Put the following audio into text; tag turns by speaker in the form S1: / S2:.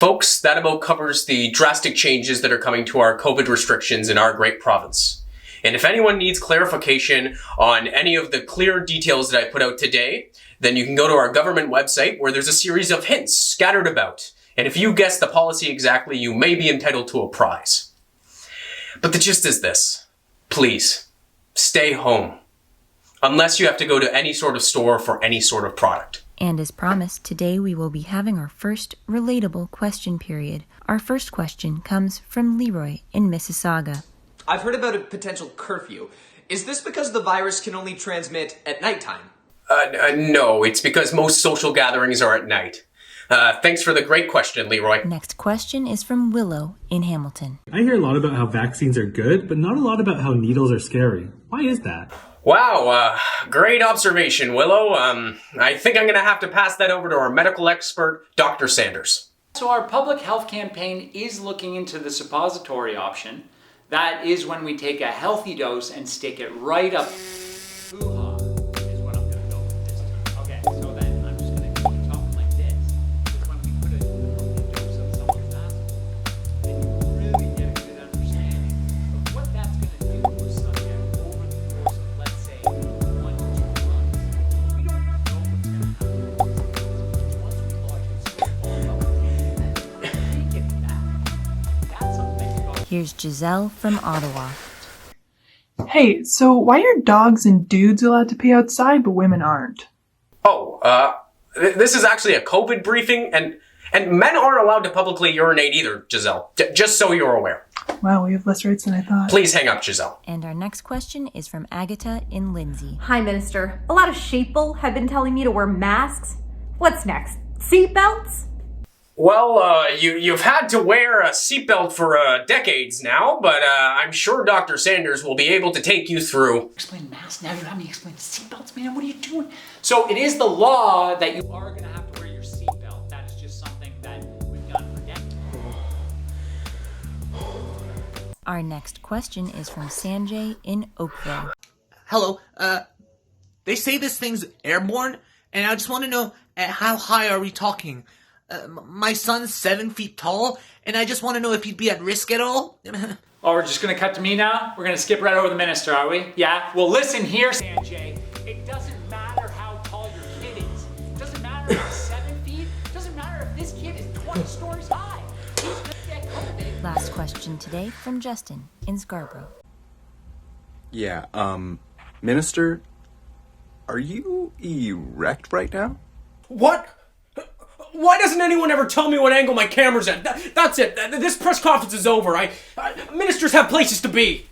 S1: Folks, that about covers the drastic changes that are coming to our COVID restrictions in our great province. And if anyone needs clarification on any of the clear details that I put out today, then you can go to our government website where there's a series of hints scattered about. And if you guess the policy exactly, you may be entitled to a prize. But the gist is this. Please, stay home. Unless you have to go to any sort of store for any sort of product.
S2: And as promised, today we will be having our first relatable question period. Our first question comes from Leroy in Mississauga.
S3: I've heard about a potential curfew. Is this because the virus can only transmit at nighttime?
S1: No, it's because most social gatherings are at night. Thanks for the great question, Leroy.
S2: Next question is from Willow in Hamilton.
S4: I hear a lot about how vaccines are good, but not a lot about how needles are scary. Why is that?
S1: Wow, great observation, Willow. I think I'm gonna have to pass that over to our medical expert, Dr. Sanders.
S5: So our public health campaign is looking into the suppository option. That is when we take a healthy dose and stick it right up. Hoo-ha is what I'm gonna go with this time. Okay, so then I'm just gonna keep talking like this. Because when we put a dose of someone's asshole, then you really get a good understanding of what that's gonna do to a subject over the course of, let's say, 1 to 2 months. We don't know what's gonna happen. Once we lodge it, so all about it. Take it back. That's something.
S2: Here's Giselle from Ottawa.
S6: Hey, so why are dogs and dudes allowed to pee outside but women aren't?
S1: This is actually a COVID briefing, and men aren't allowed to publicly urinate either, Giselle. Just so you're aware.
S6: Wow, we have less rights than I thought.
S1: Please hang up, Giselle.
S2: And our next question is from Agata in Lindsay.
S7: Hi, Minister. A lot of sheeple have been telling me to wear masks. What's next? Seatbelts?
S1: Well, you've had to wear a seatbelt for decades now, but I'm sure Dr. Sanders will be able to take you through.
S5: Explain masks, now you have me explain seatbelts, man, what are you doing? So it is the law that you are gonna have to wear your seatbelt. That is just something that we've done for decades.
S2: Our next question is from Sanjay in Oakville.
S8: Hello, they say this thing's airborne, and I just want to know, how high are we talking? My son's 7 feet tall, and I just want to know if he'd be at risk at all.
S5: Oh, we're just gonna cut to me now? We're gonna skip right over the minister, are we? Yeah? Well, listen here, Sanjay. It doesn't matter how tall your kid is. It doesn't matter if he's 7 feet. It doesn't matter if this kid is 20 stories high. He's gonna get COVID.
S2: Last question today from Justin in Scarborough.
S9: Yeah, Minister, are you erect right now?
S1: What? Why doesn't anyone ever tell me what angle my camera's at? That's it. This press conference is over. Ministers have places to be.